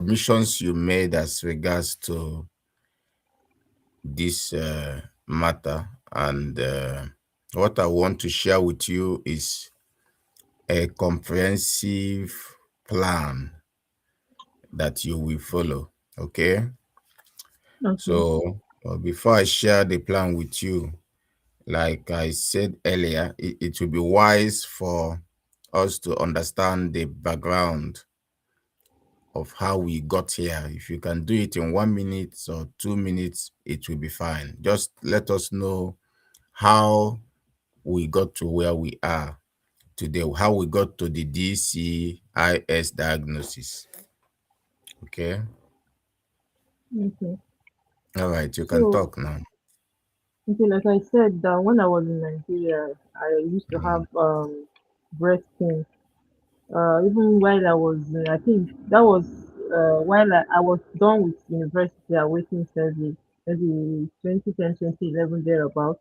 submissions you made as regards to this matter. And what I want to share with you is a comprehensive plan that you will follow. Okay. Okay. So before I share the plan with you, like I said earlier, it will be wise for us to understand the background of how we got here. If you can do it in 1 minute or 2 minutes, it will be fine. Just let us know how we got to where we are today, how we got to the DCIS diagnosis. Okay. Okay. All right. You can So, talk now. okay, like I said, when I was in Nigeria, I used to have Mm, breast pain. Even while I was, I think that was while I was done with university awaiting service, maybe 2010, 2011 thereabout.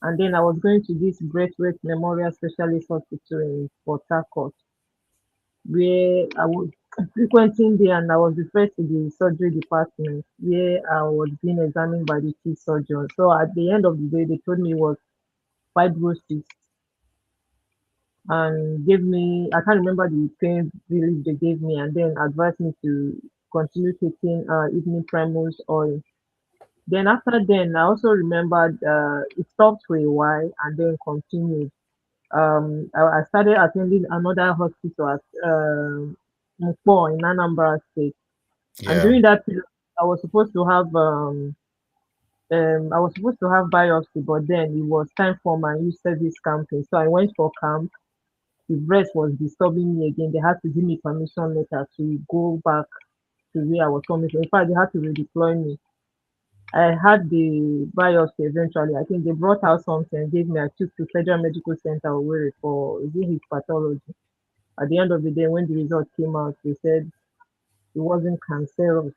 And then I was going to this Braithwaite Memorial Specialist Hospital in Port Harcourt, where I was frequenting there, and I was referred to the surgery department where I was being examined by the chief surgeon. So at the end of the day, they told me it was fibrosis and gave me, I can't remember the pain relief they gave me, and then advised me to continue taking evening primrose oil. Then after then, I also remembered it stopped for a while and then continued. I started attending another hospital at Mukpo in Anambra State, and yeah. during that period, I was supposed to have I was supposed to have biopsy, but then it was time for my youth service camping, so I went for camp. The breast was disturbing me again. They had to give me permission letter to go back to where I was coming from. In fact, they had to redeploy me. I had the biopsy eventually. I think they brought out something, gave me. I took to Federal Medical Center Owerri for is it his pathology. At the end of the day, when the result came out, they said it wasn't cancerous.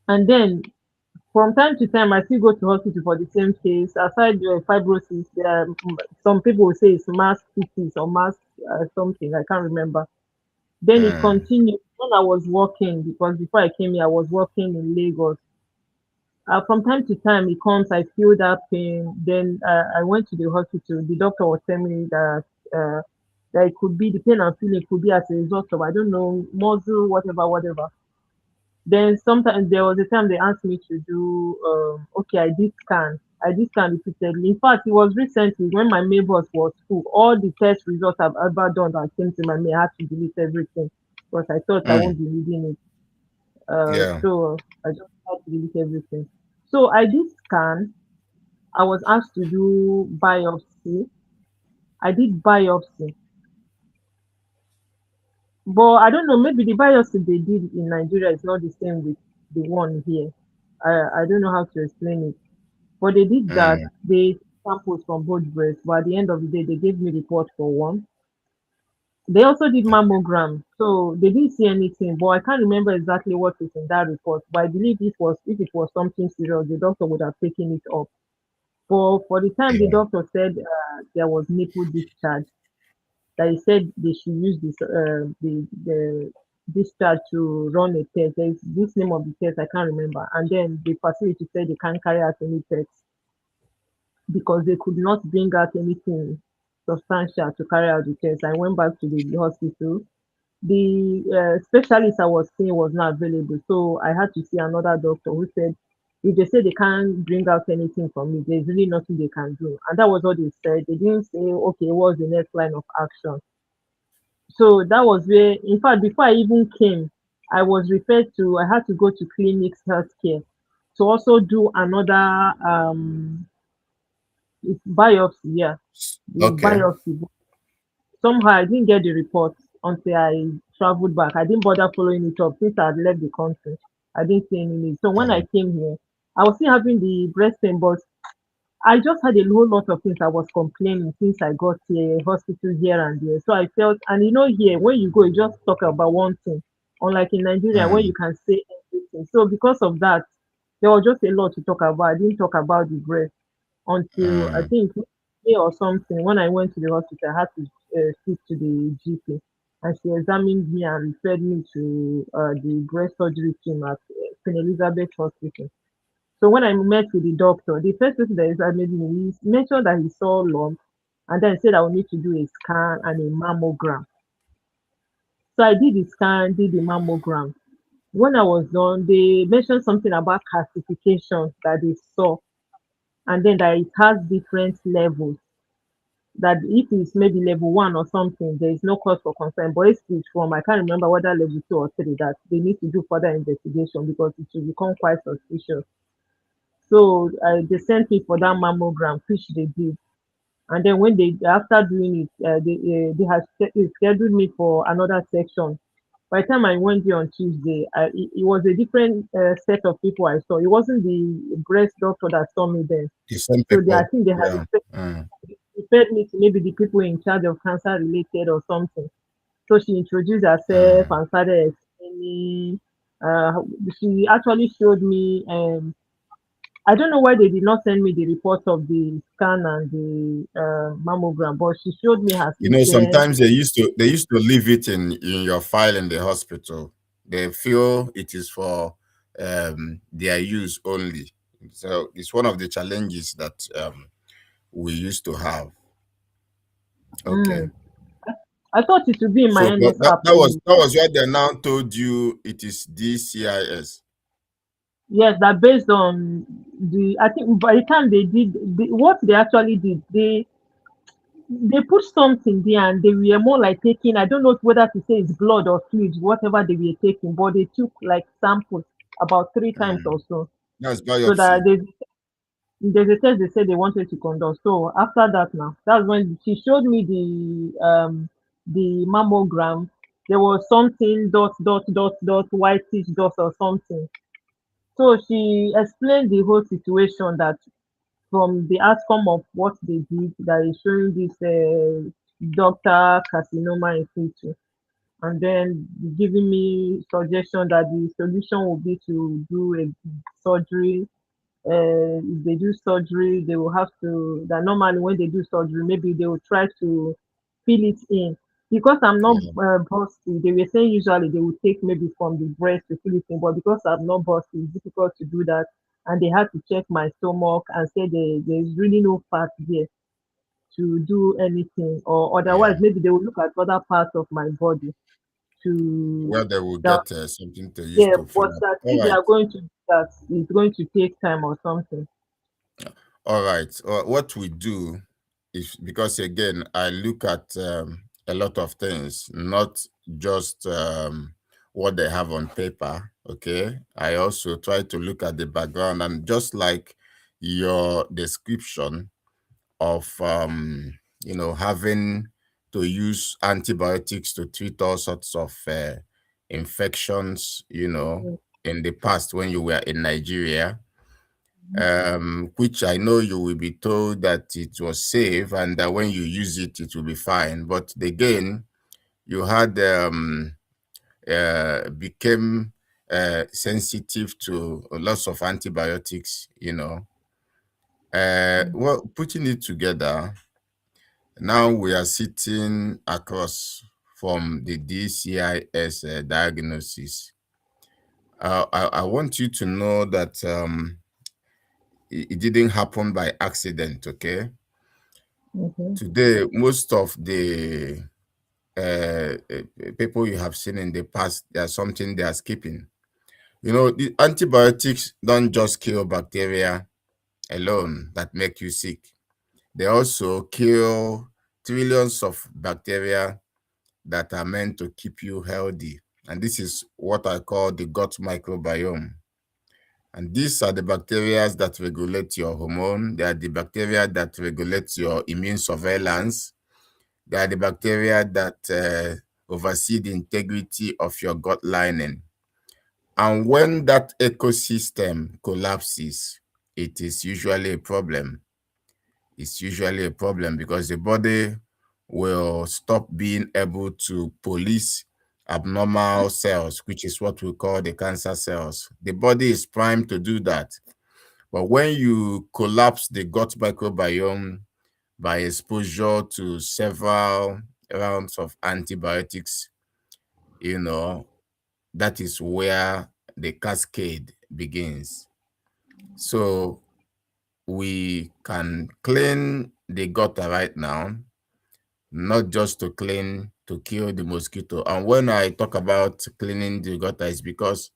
And then from time to time, I still go to hospital for the same case. Aside the fibrosis, some people will say it's mass cysts or mass something. I can't remember. Then it Mm, continued when I was working because before I came here, I was working in Lagos. From time to time, it comes, I feel that pain. Then I went to the hospital. The doctor was telling me that it could be the pain I'm feeling could be as a result of, I don't know, muscle, whatever, whatever. Then sometimes there was a time they asked me to do, okay, I did scan. I did scan repeatedly. In fact, it was recently when my mailbox was full. All the test results I've ever done that came to my mail, I had to delete everything because I thought I mm, won't be reading it. yeah. So I just had to delete everything. So I did scan. I was asked to do biopsy. I did biopsy, but I don't know. Maybe the biopsy they did in Nigeria is not the same with the one here. I don't know how to explain it. But they did that. Mm, They samples from both breasts. But at the end of the day, they gave me report for one. They also did mammogram, so they didn't see anything. But I can't remember exactly what is in that report. But I believe if it was something serious, the doctor would have taken it up. But for the time the yeah. doctor said there was nipple discharge, that he said they should use the discharge to run a test. There's this name of the test I can't remember. And then the facility said they can't carry out any tests because they could not bring out anything substantial to carry out the test. I went back to the hospital. The specialist I was seeing was not available, so I had to see another doctor who said if they say they can't bring out anything from me, there's really nothing they can do. And that was what they said. They didn't say, okay, what's the next line of action? So that was where, in fact, before I even came, I was referred to, I had to go to clinics healthcare to also do another biopsy, yeah, the Okay. biopsy. Somehow I didn't get the report until I traveled back. I didn't bother following it up since I had left the country. I didn't see any news. So when I Mm, came here, I was still having the breast pain, but I just had a whole lot of things I was complaining since I got here, hospital here and there. So I felt, and here, when you go, you just talk about one thing. Unlike in Nigeria, where you mm, can say everything. So because of that, there was just a lot to talk about. I didn't talk about the breast until I mm, think day or something. When I went to the hospital, I had to speak to the GP. and she examined me and referred me to the breast surgery team at Queen Elizabeth Hospital. So when I met with the doctor, the first person that examined me, he mentioned that he saw lump and then said I would need to do a scan and a mammogram. So I did the scan, did the mammogram. When I was done, they mentioned something about calcification that they saw, and then that it has different levels. That if it's maybe level one or something, there is no cause for concern. But if it's from, I can't remember whether level two or three, that they need to do further investigation because it will become quite suspicious. So they sent me for that mammogram, which they did. And then when they after doing it, they had scheduled me for another section. By the time I went there on Tuesday, it was a different set of people I saw. It wasn't the breast doctor that saw me then. The same So I people. think they had Yeah. Mm. referred me to maybe the people in charge of cancer related or something. So she introduced herself Mm. and started explaining. Uh, she actually showed me. I don't know why they did not send me the report of the scan and the mammogram, but she showed me her You know, system. sometimes they used to leave it in your file in the hospital. They feel it is for their use only. So it's one of the challenges that we used to have. Okay. Mm. I thought it would be in my So, but NS app that anyway. was why they now told you it is DCIS. Yes, that based on I think by the time they did what they actually did, they put something there and they were more like taking, I don't know whether to say it's blood or fluid, whatever they were taking, but they took like samples about three times or so. That's So that biopsy. there's a test they said they wanted to conduct. So after that now, that's when she showed me the mammogram. There was something dot whitish dot or something. So she explained the whole situation that from the outcome of what they did, that is showing this doctor carcinoma in situ, and then giving me suggestion that the solution would be to do a surgery. If they do surgery, they will have to, that normally when they do surgery, maybe they will try to fill it in. Because I'm not Yeah. busty, they were saying usually they will take maybe from the breast to fill it in, but because I'm not busty, it's difficult to do that. And they had to check my stomach and say there's really no fat there to do anything, or otherwise Yeah. maybe they will look at other parts of my body to Where they will that, get something to use yeah, to but fill up. that All if they right. are going to do that, it's going to take time or something. All right. What we do is, because again, I look at a lot of things, not just what they have on paper. Okay. I also try to look at the background, and just like your description of having to use antibiotics to treat all sorts of infections, in the past when you were in Nigeria, which I know you will be told that it was safe and that when you use it, it will be fine. But again, you had became sensitive to lots of antibiotics, Well, putting it together, now we are sitting across from the DCIS diagnosis. I want you to know that it didn't happen by accident, okay? Okay. Today, most of the people you have seen in the past, there's something they are skipping. The antibiotics don't just kill bacteria alone that make you sick. They also kill trillions of bacteria that are meant to keep you healthy. And this is what I call the gut microbiome. And these are the bacteria that regulate your hormone. They are the bacteria that regulate your immune surveillance. They are the bacteria that oversee the integrity of your gut lining. And when that ecosystem collapses, it is usually a problem. It's usually a problem because the body will stop being able to police abnormal cells, which is what we call the cancer cells. The body is primed to do that. But when you collapse the gut microbiome by exposure to several rounds of antibiotics, you know, that is where the cascade begins. So we can clean the gutter right now, not just to clean to kill the mosquito. And when I talk about cleaning the gutter, it's because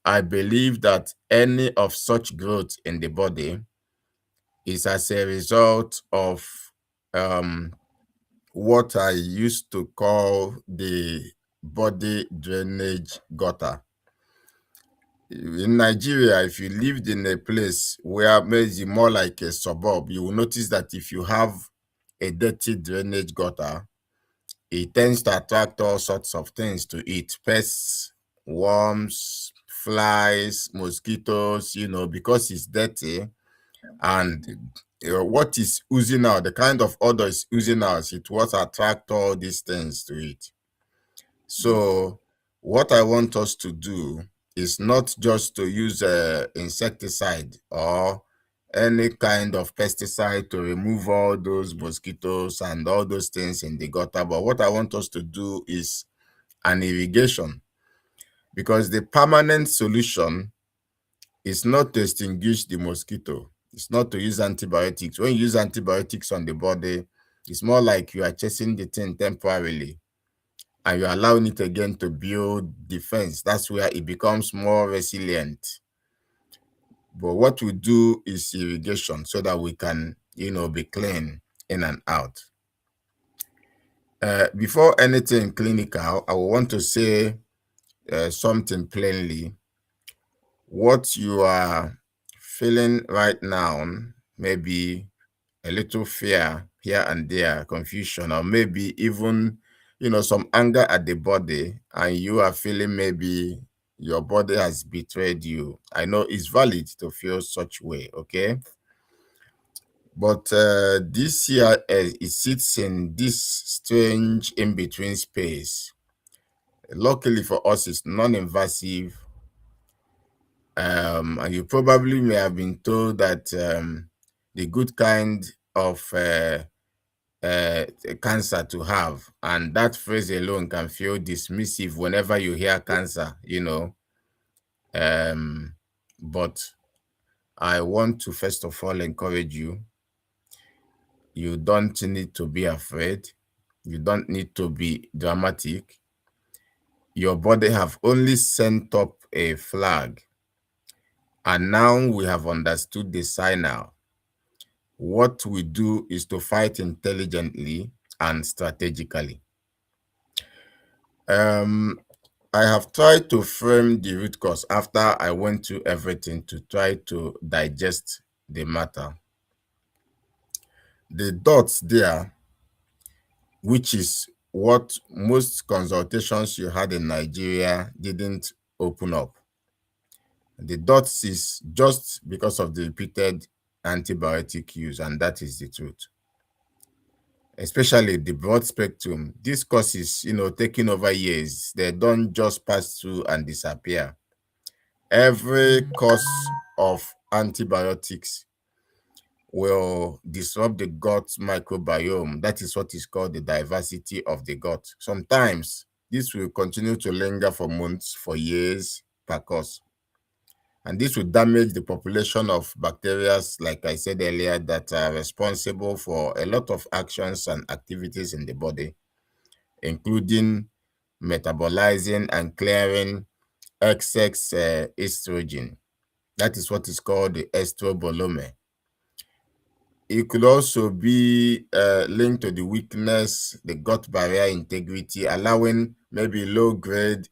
I believe that any of such growth in the body is as a result of um, what I used to call the body drainage gutter. In Nigeria, if you lived in a place where maybe more like a suburb, you will notice that if you have a dirty drainage gutter, it tends to attract all sorts of things to it: pests, worms, flies, mosquitoes, because it's dirty. And what is oozing out, the kind of odor is oozing out, it what attract all these things to it. So what I want us to do is not just to use insecticide or any kind of pesticide to remove all those mosquitoes and all those things in the gutter, but what I want us to do is an irrigation, because the permanent solution is not to extinguish the mosquito. It's not to use antibiotics. When you use antibiotics on the body, it's more like you are chasing the thing temporarily and you're allowing it again to build defense. That's where it becomes more resilient. But what we do is irrigation so that we can, be clean in and out. Before anything clinical, I want to say something plainly. What you are feeling right now may be a little fear here and there, confusion, or maybe even, some anger at the body, and you are feeling maybe your body has betrayed you. I know it's valid to feel such way, okay? But this year, it sits in this strange in-between space. Luckily for us, it's non-invasive. And you probably may have been told that the good kind of cancer to have, and that phrase alone can feel dismissive whenever you hear cancer, um but I want to first of all encourage you. You don't need to be afraid. You don't need to be dramatic. Your body have only sent up a flag, and now we have understood the signal. What we do is to fight intelligently and strategically. I have tried to frame the root cause after I went through everything to try to digest the matter. The dots there, which is what most consultations you had in Nigeria didn't open up. The dots is just because of the repeated antibiotic use, and that is the truth. Especially the broad spectrum. These causes, taking over years, they don't just pass through and disappear. Every course of antibiotics will disrupt the gut microbiome. That is what is called the diversity of the gut. Sometimes this will continue to linger for months, for years per course. And this will damage the population of bacteria, like I said earlier, that are responsible for a lot of actions and activities in the body, including metabolizing and clearing excess estrogen. That is what is called the estrobolome. It could also be linked to the weakness, the gut barrier integrity, allowing maybe low-grade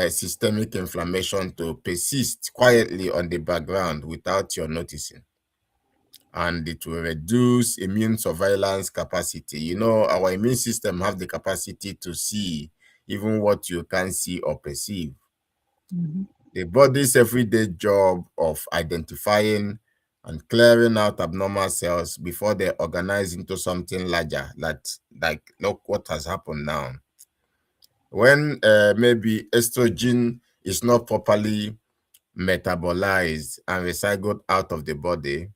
systemic inflammation to persist quietly on the background without your noticing. And it will reduce immune surveillance capacity. Our immune system have the capacity to see even what you can't see or perceive. Mhm. The body's everyday job of identifying and clearing out abnormal cells before they organize into something larger, like look what has happened now. When maybe estrogen is not properly metabolized and recycled out of the body,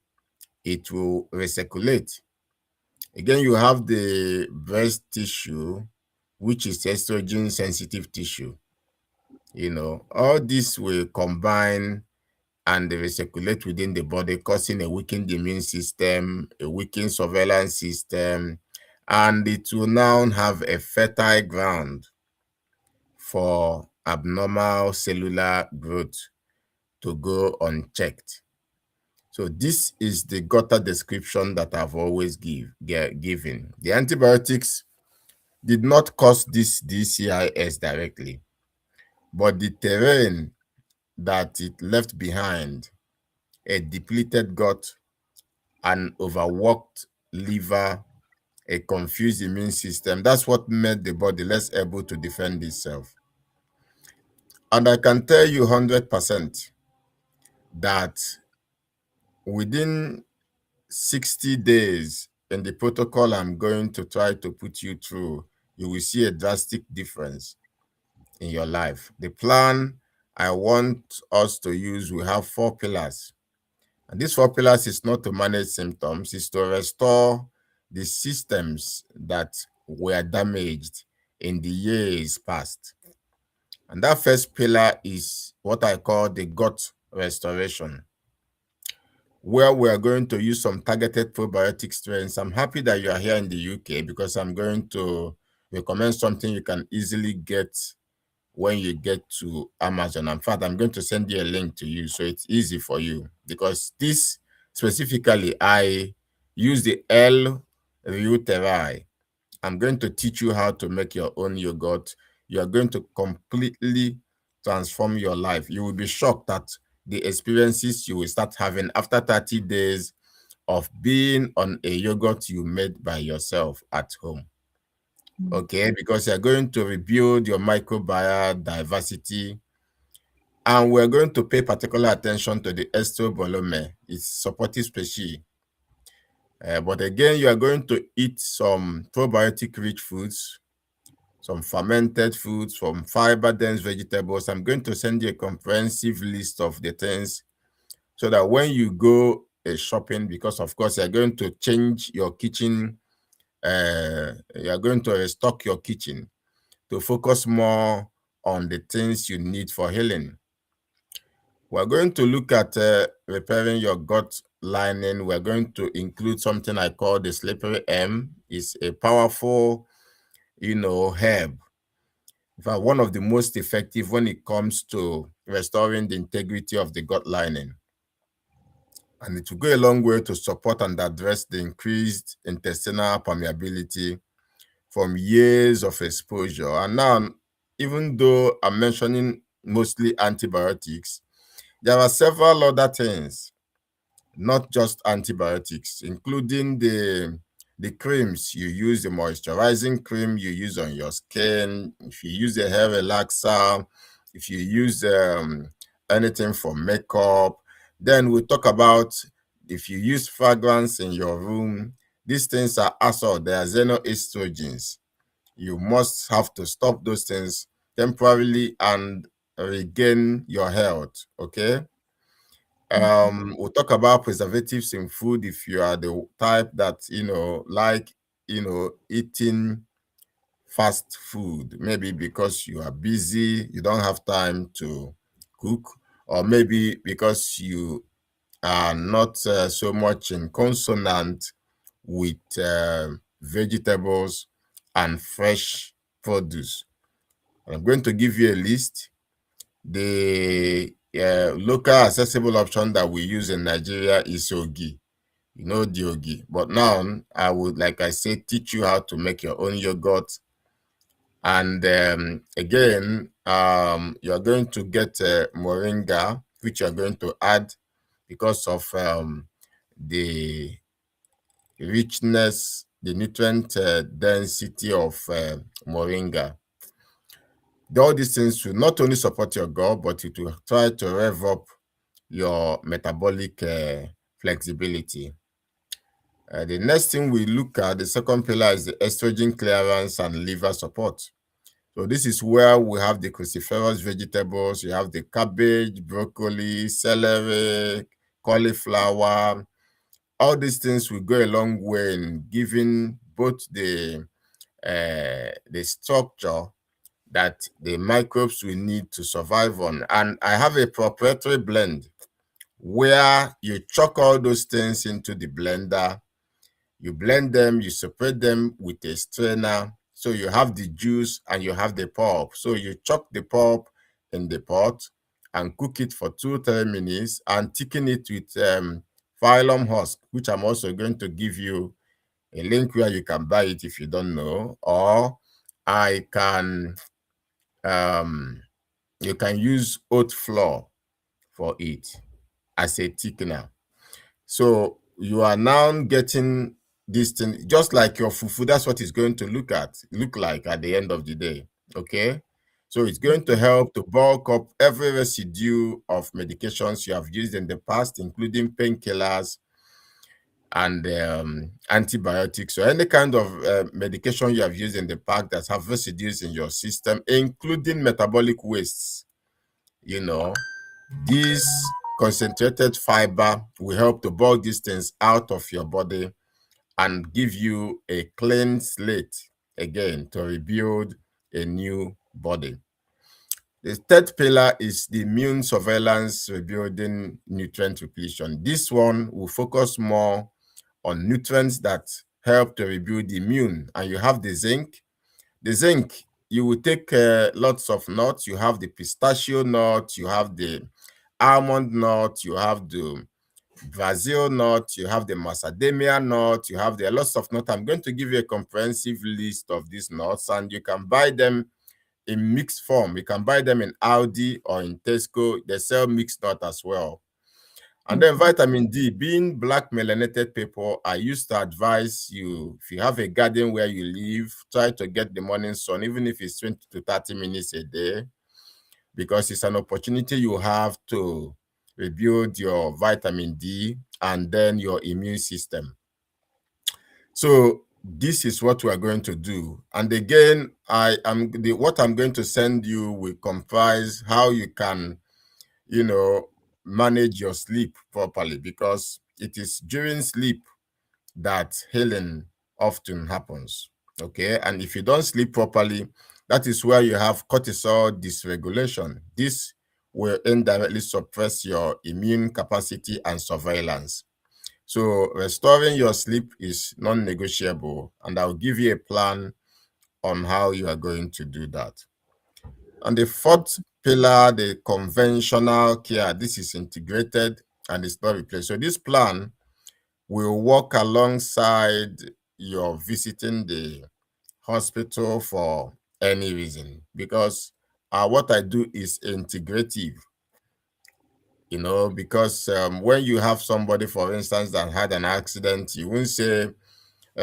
it will recirculate. Again, you have the breast tissue which is estrogen sensitive tissue. All this will combine and they recirculate within the body, causing a weakened immune system, a weakened surveillance system, and it will now have a fertile ground for abnormal cellular growth to go unchecked. So this is the gutter description that I've always given. The antibiotics did not cause this DCIS directly, but the terrain that it left behind, a depleted gut, an overworked liver, a confused immune system, that's what made the body less able to defend itself. And I can tell you 100% that within 60 days in the protocol I'm going to try to put you through, you will see a drastic difference in your life. The plan I want us to use will have 4 pillars. And these 4 pillars is not to manage symptoms, it's to restore the systems that were damaged in the years past. And that first pillar is what I call the gut restoration, where we are going to use some targeted probiotic strains. I'm happy that you are here in the UK because I'm going to recommend something you can easily get when you get to Amazon. In fact, I'm going to send you a link to you so it's easy for you, because this specifically, I use the L-reuteri. I'm going to teach you how to make your own yogurt. You are going to completely transform your life. You will be shocked at the experiences you will start having after 30 days of being on a yogurt you made by yourself at home. Okay, because you're going to rebuild your microbiome diversity, and we're going to pay particular attention to the estrobolome, its supportive species. But again, you are going to eat some probiotic-rich foods, some fermented foods, some fiber-dense vegetables. I'm going to send you a comprehensive list of the things so that when you go shopping, because of course you're going to change your kitchen, you're going to restock your kitchen to focus more on the things you need for healing. We're going to look at repairing your gut lining. We're going to include something I call the slippery M. It's a powerful, herb. In fact, one of the most effective when it comes to restoring the integrity of the gut lining. And it will go a long way to support and address the increased intestinal permeability from years of exposure. And now, even though I'm mentioning mostly antibiotics, there are several other things, not just antibiotics, including the creams you use, the moisturizing cream you use on your skin, if you use a hair relaxer, if you use anything for makeup. Then we talk about if you use fragrance in your room. These things are also, they are xenoestrogens. You must have to stop those things temporarily and regain your health, okay? We'll talk about preservatives in food if you are the type that, like, eating fast food, maybe because you are busy, you don't have time to cook, or maybe because you are not so much in consonant with vegetables and fresh produce. I'm going to give you a list. The local accessible option that we use in Nigeria is Ogi. You know the Ogi. But now I would, like I said, teach you how to make your own yogurt. And again, you're going to get moringa, which you're going to add because of the richness, the nutrient density of moringa. All these things will not only support your gut, but it will try to rev up your metabolic flexibility. The next thing we look at, the second pillar, is the estrogen clearance and liver support. So this is where we have the cruciferous vegetables, you have the cabbage, broccoli, celery, cauliflower. All these things will go a long way in giving both the the structure that the microbes will need to survive on. And I have a proprietary blend where you chuck all those things into the blender, you blend them, you separate them with a strainer. So you have the juice and you have the pulp. So you chuck the pulp in the pot and cook it for 2-3 minutes and thicken it with phylum husk, which I'm also going to give you a link where you can buy it if you don't know, or I can you can use oat flour for it as a thickener. So you are now getting this thing just like your fufu. That's what it's going to look like at the end of the day. Okay. So it's going to Okay. help to bulk up every residue of medications you have used in the past, including painkillers and antibiotics, or any kind of medication you have used in the past that have residues in your system, including metabolic wastes. You know, this concentrated fiber will help to bulk these things out of your body and give you a clean slate again to rebuild a new body. The third pillar is the immune surveillance rebuilding nutrient repletion. This one will focus more on nutrients that help to rebuild the immune. And you have the zinc. The zinc, you will take lots of nuts. You have the pistachio nut, you have the almond nut, you have the Brazil nut, you have the macadamia nut, you have the lots of nuts. I'm going to give you a comprehensive list of these nuts, and you can buy them in mixed form. You can buy them in Aldi or in Tesco. They sell mixed nut as well. And then Okay. vitamin D, being black melanated people, I used to advise you, if you have a garden where you live, try to get the morning sun, even if it's 20 to 30 minutes a day, because it's an opportunity you have to rebuild your vitamin D and then your immune system. So this is what we are going to do. And again, what I'm going to send you will comprise how you can, you know, manage your sleep properly, because it is during sleep that healing often happens. Okay. And if you don't sleep properly, that is where you have cortisol dysregulation. This will indirectly suppress your immune capacity and surveillance. So restoring your sleep is non-negotiable, and I'll give you a plan on how you are going to do that. And the fourth pillar, the conventional care, this is integrated and it's not replaced. So this plan will work alongside your visiting the hospital for any reason, because what I do is integrative, because when you have somebody, for instance, that had an accident, you won't say,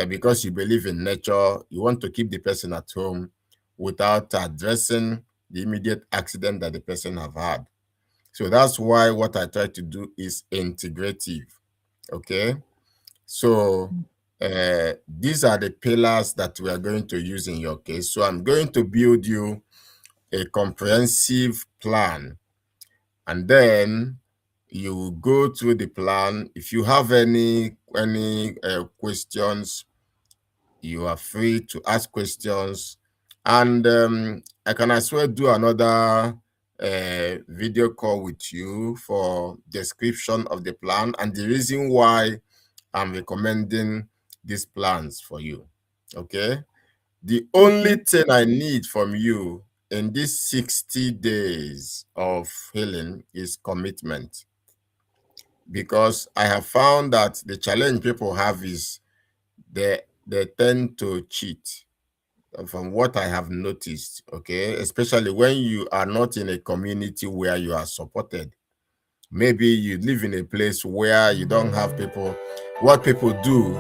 because you believe in nature, you want to keep the person at home without addressing the immediate accident that the person have had. So that's why what I try to do is integrative. Okay. So these are the pillars that we are going to use in your case. So I'm going to build you a comprehensive plan, and then you will go through the plan. If you have any questions, you are free to ask questions, and I can as well do another video call with you for description of the plan and the reason why I'm recommending these plans for you. Okay. The only Okay. thing I need from you in these 60 days of healing is commitment, because I have found that the challenge people have is they tend to cheat, from what I have noticed. Okay, especially when you are not in a community where you are supported. Maybe you live in a place where you don't have people. What people do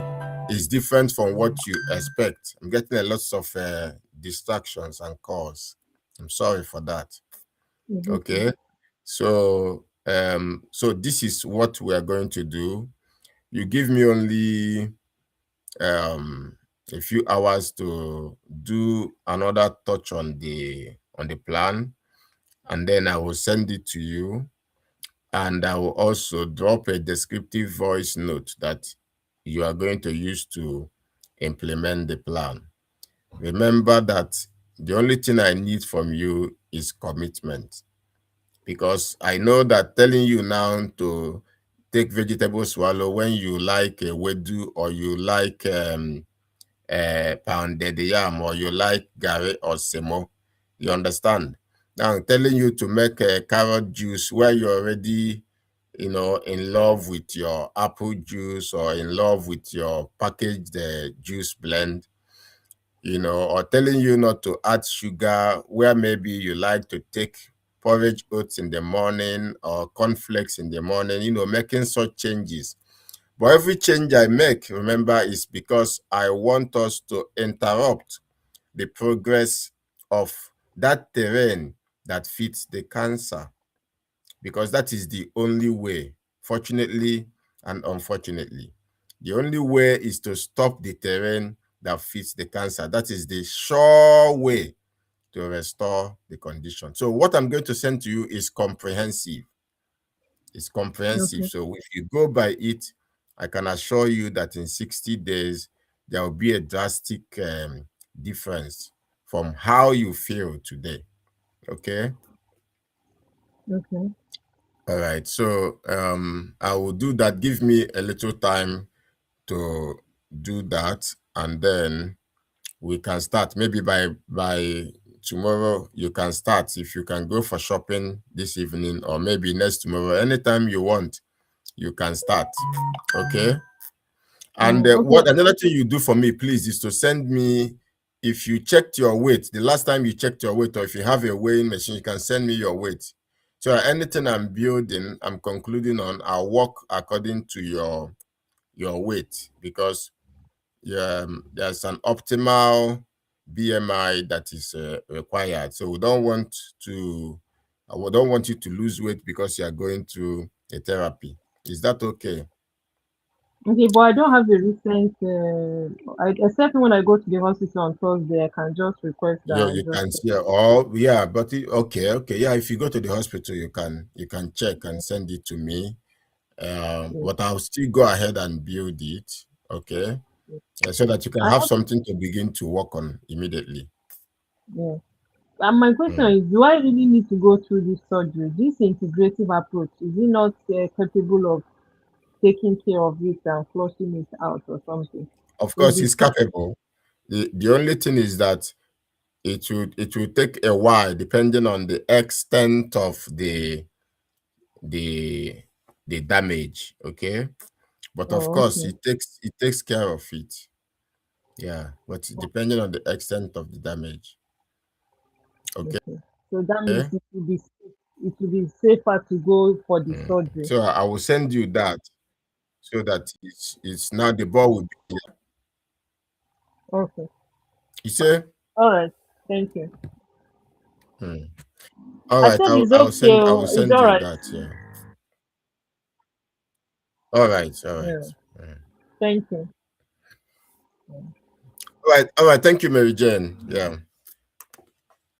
is different from what you expect. I'm getting a lot of distractions and calls. I'm sorry for that. It's okay. Okay, so this is what we are going to do. You give me only um a few hours to do another touch on the plan, and then I will send it to you, and I will also drop a descriptive voice note that you are going to use to implement the plan. Remember that the only thing I need from you is commitment. Because I know that telling you now to take vegetable swallow when you like a wedu, or you like pounded yam, or you like gari or semo, you understand? Now I'm telling you to make a carrot juice where you're already, in love with your apple juice, or in love with your packaged juice blend, or telling you not to add sugar where maybe you like to take porridge oats in the morning or cornflakes in the morning, making such changes. But every change I make, remember, is because I want us to interrupt the progress of that terrain that fits the cancer, because that is the only way, fortunately and unfortunately. The only way is to stop the terrain that fits the cancer. That is the sure way to restore the condition. So what I'm going to send to you is comprehensive. It's comprehensive. Okay. So if you go by it, I can assure you that in 60 days, there will be a drastic difference from how you feel today. Okay. Okay. All right. So I will do that. Give me a little time to do that, and then we can start. Maybe by tomorrow you can start. If you can go for shopping this evening, or maybe next tomorrow, anytime you want, you can start. Okay. And Okay. what another thing you do for me, please, is to send me, if you checked your weight, the last time you checked your weight, or if you have a weighing machine, you can send me your weight. So anything I'm building, I'm concluding on, I'll work according to your weight, because there's an optimal BMI that is required. So we don't want you to lose weight because you are going through a therapy. Is that okay? Okay, but I don't have a recent. Except when I go to the hospital on Thursday, I can just request that You I you just. can see, oh yeah, but okay, yeah. If you go to the hospital, you can check and send it to me. Yeah, But I'll still go ahead and build it, okay, yeah. so that you can I have also, something to begin to work on immediately. yeah. And my question Mm. is, do I really need to go through this surgery? This integrative approach, is it not capable of taking care of it and flushing it out or something? Of Is course, the he's scar? capable. The only thing is that it will take a while, depending on the extent of the the damage. Okay, but of Oh, course, okay. it takes care of it. Yeah, but depending on the extent of the damage. Okay. Okay. So that means it will be safer to go for the Mm. surgery. So I will send you that, so that it's now the ball will be. Okay. You say, All right. Thank you. hmm. All I right. said I'll it's I'll okay. send I Oh, will it's send all you right. that. Yeah. All right. All right. Yeah. Mm. Thank you. All right. All right. Thank you, Mary Jane. Yeah.